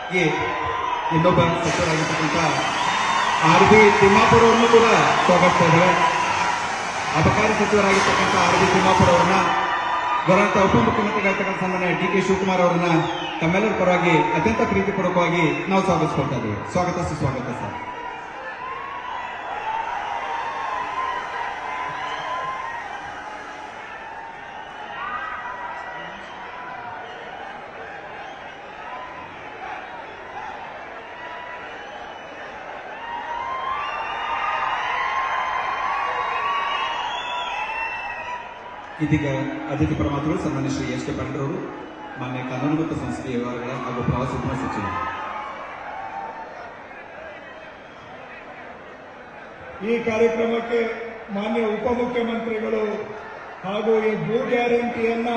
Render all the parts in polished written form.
ಇನ್ನೊಬ್ಬ ಸಚಿವರಾಗಿರ್ತಕ್ಕಂಥ RB ತಿಮ್ಮಾಪುರ ಅವರನ್ನು ಕೂಡ ಸ್ವಾಗತಿಸ್ತಾ ಇದ್ದೇವೆ. ಅಬಕಾರಿ ಸಚಿವರಾಗಿರ್ತಕ್ಕಂಥ RB ತಿಮ್ಮಾಪುರ ಅವರನ್ನ, ಗೌರವಂತ ಉಪಮುಖ್ಯಮಂತ್ರಿಗಳಾಗಿರ್ತಕ್ಕಂಥ ಸನ್ಮಾನ್ಯ DK ಶಿವಕುಮಾರ್ ಅವರನ್ನ ತಮ್ಮೆಲ್ಲರ ಪರವಾಗಿ ಅತ್ಯಂತ ಪ್ರೀತಿಪೂರ್ವಕವಾಗಿ ನಾವು ಸ್ವಾಗತಿಸ್ಕೊಳ್ತಾ ಇದ್ದೀವಿ. ಸ್ವಾಗತ ಸುಸ್ವಾಗತ ಸರ್. ಇದೀಗ ಅತಿಥಿ ಪ್ರಮಾಣಿಗಳು ಸನ್ಮಾನ್ಯ ಶ್ರೀ ಎಸ್ ಕೆ ಪಾಟೀಲ್ ಮಾನ್ಯ ಕಾನೂನು ಮತ್ತು ಸಂಸದೀಯ ವ್ಯವಹಾರಗಳ ಹಾಗೂ ಪ್ರವಾಸೋದ್ಯಮ ಸಚಿವರು. ಈ ಕಾರ್ಯಕ್ರಮಕ್ಕೆ ಮಾನ್ಯ ಉಪಮುಖ್ಯಮಂತ್ರಿಗಳು ಹಾಗೂ ಈ ಭೂ ಗ್ಯಾರಂಟಿಯನ್ನ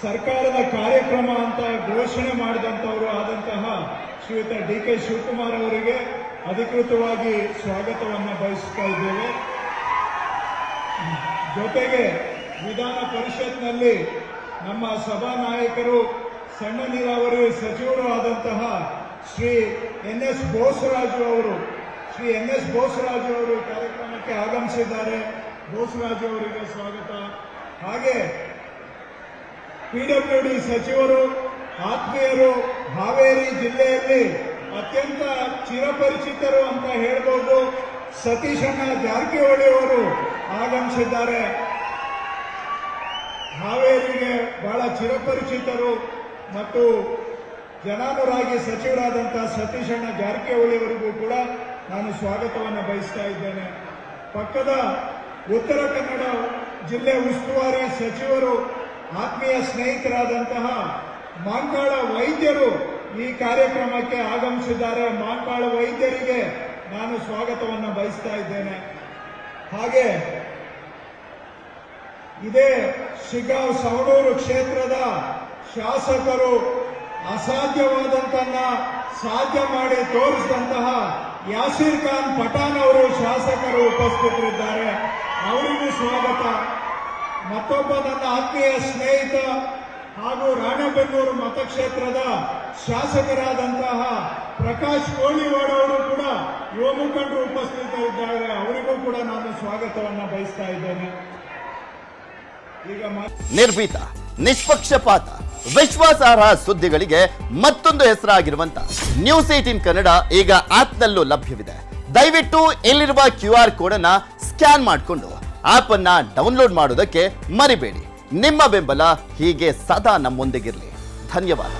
ಸರ್ಕಾರದ ಕಾರ್ಯಕ್ರಮ ಅಂತ ಘೋಷಣೆ ಮಾಡಿದಂತವರು ಆದಂತಹ ಶ್ರೀಯುತ DK ಶಿವಕುಮಾರ್ ಅವರಿಗೆ ಅಧಿಕೃತವಾಗಿ ಸ್ವಾಗತವನ್ನು ಬಯಸ್ತಾ ಇದ್ದೇವೆ. ಜೊತೆಗೆ ವಿಧಾನ ಪರಿಷತ್ನಲ್ಲಿ ನಮ್ಮ ಸಭಾ ನಾಯಕರು, ಸಣ್ಣ ನೀರಾವರಿ ಸಚಿವರು ಆದಂತಹ ಶ್ರೀ NS ಬೋಸರಾಜು ಅವರು ಕಾರ್ಯಕ್ರಮಕ್ಕೆ ಆಗಮಿಸಿದ್ದಾರೆ. ಬೋಸರಾಜು ಅವರಿಗೆ ಸ್ವಾಗತ. ಹಾಗೆ PWD ಸಚಿವರು, ಆತ್ಮೀಯರು, ಹಾವೇರಿ ಜಿಲ್ಲೆಯಲ್ಲಿ ಅತ್ಯಂತ ಚಿರಪರಿಚಿತರು ಅಂತ ಹೇಳ್ಬೋದು, ಸತೀಶಣ್ಣ ಜಾರಕಿಹೊಳಿ ಅವರು ಆಗಮಿಸಿದ್ದಾರೆ. ಹಾವೇರಿಗೆ ಬಹಳ ಚಿರಪರಿಚಿತರು ಮತ್ತು ಜನಾನುರಾಗಿ ಸಚಿವರಾದಂತಹ ಸತೀಶಣ್ಣ ಜಾರಕಿಹೊಳಿ ಅವರಿಗೂ ಕೂಡ ನಾನು ಸ್ವಾಗತವನ್ನು ಬಯಸ್ತಾ ಇದ್ದೇನೆ. ಪಕ್ಕದ ಉತ್ತರ ಕನ್ನಡ ಜಿಲ್ಲೆ ಉಸ್ತುವಾರಿ ಸಚಿವರು, ಆತ್ಮೀಯ ಸ್ನೇಹಿತರಾದಂತಹ ಮಾಂಕಾಳ ವೈದ್ಯರು ಈ ಕಾರ್ಯಕ್ರಮಕ್ಕೆ ಆಗಮಿಸಿದ್ದಾರೆ. ಮಾಂಕಾಳ ವೈದ್ಯರಿಗೆ ನಾನು ಸ್ವಾಗತವನ್ನು ಬಯಸ್ತಾ ಇದ್ದೇನೆ. ಹಾಗೆ ಇದೇ ಶಿಗ್ಗಾಂವ್ ಸವಣೂರು ಕ್ಷೇತ್ರದ ಶಾಸಕರು, ಅಸಾಧ್ಯವಾದಂತನ್ನ ಸಾಧ್ಯ ಮಾಡಿ ತೋರಿಸಿದಂತಹ ಯಾಸೀರ್ ಖಾನ್ ಪಠಾಣ್ ಅವರು ಶಾಸಕರು ಉಪಸ್ಥಿತರಿದ್ದಾರೆ. ಅವರಿಗೂ ಸ್ವಾಗತ. ಮತ್ತೊಬ್ಬ ನನ್ನ ಆತ್ಮೀಯ ಸ್ನೇಹಿತ ಹಾಗೂ ರಾಣೆಬೆನ್ನೂರು ಮತಕ್ಷೇತ್ರದ ಶಾಸಕರಾದಂತಹ ಪ್ರಕಾಶ್ ಕೋಳಿವಾಡ ಅವರು ಕೂಡ ಯುವ ಮುಖಂಡರು ಉಪಸ್ಥಿತರಿದ್ದಾರೆ. ಅವರಿಗೂ ಕೂಡ ನಾನು ಸ್ವಾಗತವನ್ನು ಬಯಸ್ತಾ ಇದ್ದೇನೆ. ನಿರ್ಭೀತ, ನಿಷ್ಪಕ್ಷಪಾತ, ವಿಶ್ವಾಸಾರ್ಹ ಸುದ್ದಿಗಳಿಗೆ ಮತ್ತೊಂದು ಹೆಸರಾಗಿರುವಂತ News18 ಕನ್ನಡ ಈಗ ಆಪ್ನಲ್ಲೂ ಲಭ್ಯವಿದೆ. ದಯವಿಟ್ಟು ಇಲ್ಲಿರುವ QR ಕೋಡ್ ಅನ್ನ ಸ್ಕ್ಯಾನ್ ಮಾಡಿಕೊಂಡು ಆಪ್ ಅನ್ನ ಡೌನ್ಲೋಡ್ ಮಾಡೋದಕ್ಕೆ ಮರಿಬೇಡಿ. ನಿಮ್ಮ ಬೆಂಬಲ ಹೀಗೆ ಸದಾ ನಮ್ಮೊಂದಿಗಿರಲಿ. ಧನ್ಯವಾದ.